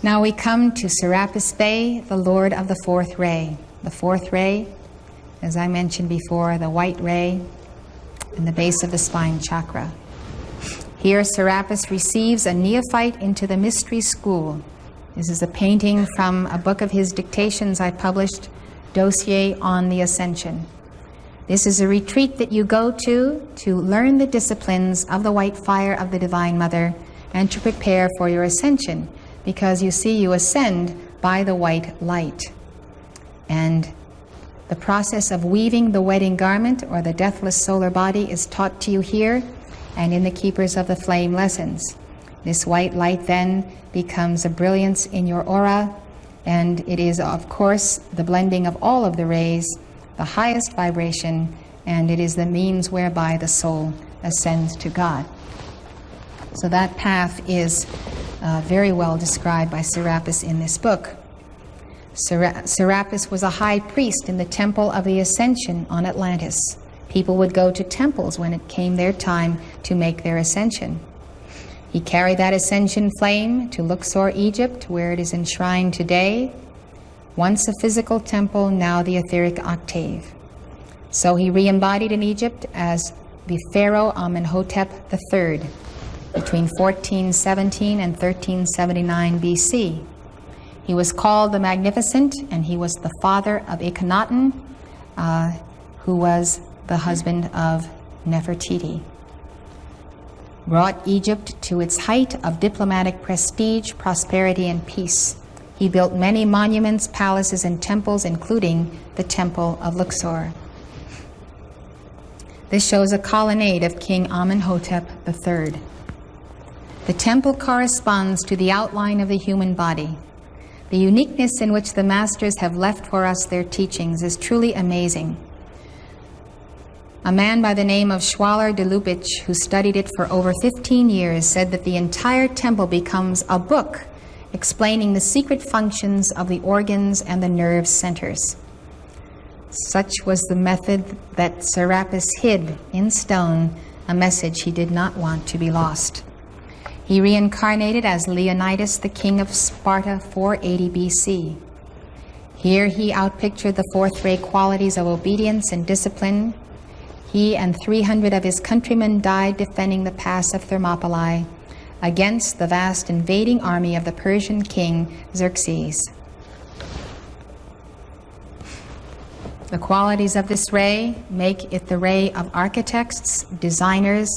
Now we come to Serapis Bey, the Lord of the Fourth Ray. The fourth ray, as I mentioned before, the white ray in the base of the spine chakra. Here Serapis receives a neophyte into the mystery school. This is a painting from a book of his dictations I published, Dossier on the Ascension. This is a retreat that you go to learn the disciplines of the white fire of the Divine Mother and to prepare for your ascension, because you see, you ascend by the white light. And the process of weaving the wedding garment or the deathless solar body is taught to you here and in the Keepers of the Flame lessons. This white light then becomes a brilliance in your aura, and it is, of course, the blending of all of the rays, the highest vibration, and it is the means whereby the soul ascends to God. So that path is very well described by Serapis in this book. Serapis was a high priest in the Temple of the Ascension on Atlantis. People would go to temples when it came their time to make their ascension. He carried that ascension flame to Luxor, Egypt, where it is enshrined today. Once a physical temple, now the etheric octave. So he re-embodied in Egypt as the Pharaoh Amenhotep III between 1417 and 1379 BC. He was called the Magnificent, and he was the father of Akhenaten, who was the husband of Nefertiti. Brought Egypt to its height of diplomatic prestige, prosperity, and peace. He built many monuments, palaces, and temples, including the Temple of Luxor. This shows a colonnade of King Amenhotep III. The temple corresponds to the outline of the human body. The uniqueness in which the masters have left for us their teachings is truly amazing. A man by the name of Schwaller de Lubitsch, who studied it for over 15 years, said that the entire temple becomes a book explaining the secret functions of the organs and the nerve centers. Such was the method that Serapis hid in stone, a message he did not want to be lost. He reincarnated as Leonidas, the king of Sparta, 480 BC. Here he outpictured the fourth ray qualities of obedience and discipline. He and 300 of his countrymen died defending the pass of Thermopylae against the vast invading army of the Persian king Xerxes. The qualities of this ray make it the ray of architects, designers,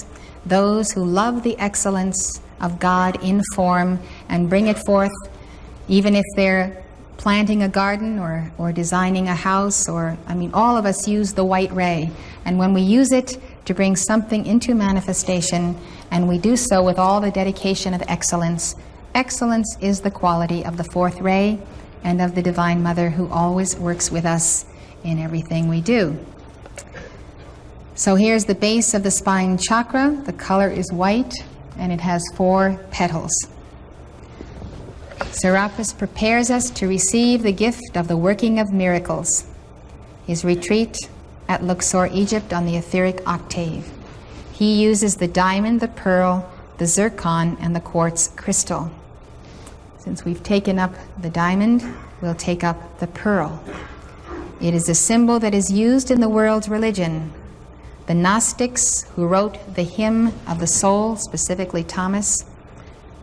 those who love the excellence of God in form and bring it forth, even if they're planting a garden or designing a house, or, all of us use the white ray. And when we use it to bring something into manifestation, and we do so with all the dedication of excellence, excellence is the quality of the fourth ray and of the Divine Mother, who always works with us in everything we do. So here's the base of the spine chakra. The color is white, and it has 4 petals. Serapis prepares us to receive the gift of the working of miracles. His retreat at Luxor, Egypt, on the etheric octave. He uses the diamond, the pearl, the zircon, and the quartz crystal. Since we've taken up the diamond, we'll take up the pearl. It is a symbol that is used in the world's religion. The Gnostics, who wrote the Hymn of the Soul, specifically Thomas,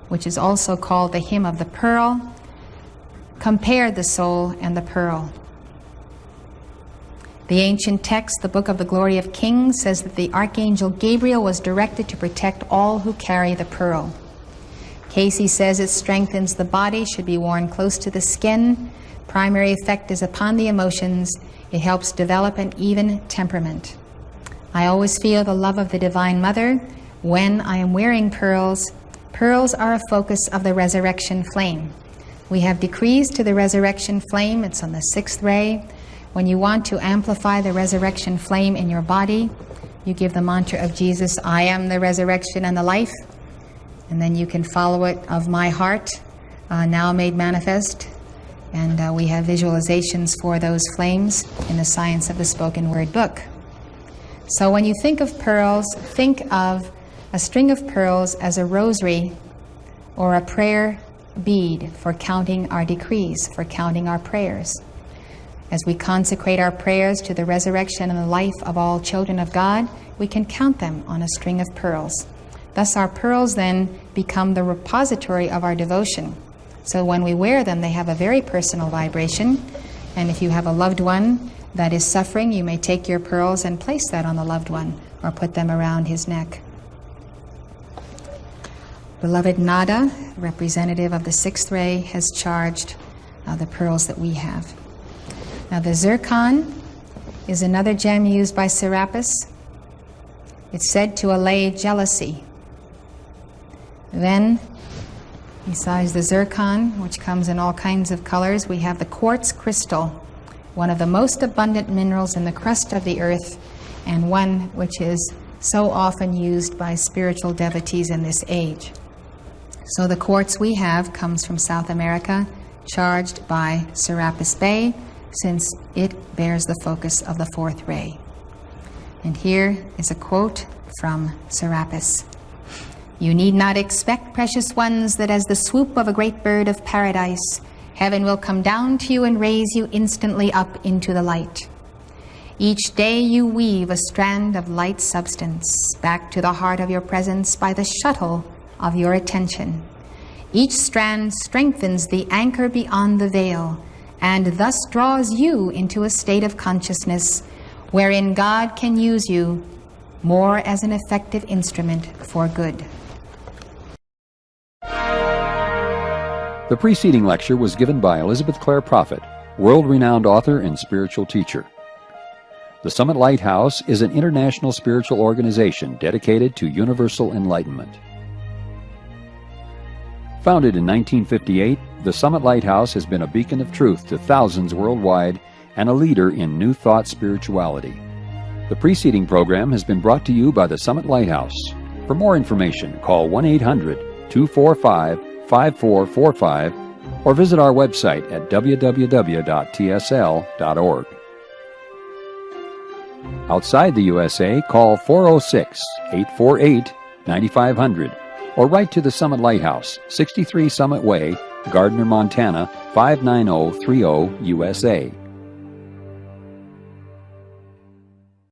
which is also called the Hymn of the Pearl, compared the soul and the pearl. The ancient text, the Book of the Glory of Kings, says that the Archangel Gabriel was directed to protect all who carry the pearl. Casey says it strengthens the body, should be worn close to the skin. Primary effect is upon the emotions. It helps develop an even temperament. I always feel the love of the Divine Mother when I am wearing pearls. Pearls are a focus of the resurrection flame. We have decrees to the resurrection flame. It's on the 6th ray. When you want to amplify the resurrection flame in your body, you give the mantra of Jesus, I am the resurrection and the life. And then you can follow it, of my heart, now made manifest. And we have visualizations for those flames in the Science of the Spoken Word book. So when you think of pearls, think of a string of pearls as a rosary or a prayer bead for counting our decrees, for counting our prayers. As we consecrate our prayers to the resurrection and the life of all children of God, we can count them on a string of pearls. Thus our pearls then become the repository of our devotion. So when we wear them, they have a very personal vibration. And if you have a loved one that is suffering, you may take your pearls and place that on the loved one, or put them around his neck. Beloved Nada, representative of the sixth ray, has charged the pearls that we have. Now the zircon is another gem used by Serapis. It's said to allay jealousy. Then, besides the zircon, which comes in all kinds of colors, we have the quartz crystal, one of the most abundant minerals in the crust of the earth, and one which is so often used by spiritual devotees in this age. So the quartz we have comes from South America, charged by Serapis Bey, since it bears the focus of the fourth ray. And here is a quote from Serapis. "You need not expect, precious ones, that as the swoop of a great bird of paradise, heaven will come down to you and raise you instantly up into the light. Each day you weave a strand of light substance back to the heart of your presence by the shuttle of your attention. Each strand strengthens the anchor beyond the veil, and thus draws you into a state of consciousness wherein God can use you more as an effective instrument for good." The preceding lecture was given by Elizabeth Clare Prophet, world-renowned author and spiritual teacher. The Summit Lighthouse is an international spiritual organization dedicated to universal enlightenment. Founded in 1958, the Summit Lighthouse has been a beacon of truth to thousands worldwide and a leader in New Thought spirituality. The preceding program has been brought to you by the Summit Lighthouse. For more information, call 1-800-245-5445 or visit our website at www.tsl.org. Outside the USA, call 406-848-9500 or write to the Summit Lighthouse, 63 Summit Way, Gardner, Montana, 59030, USA.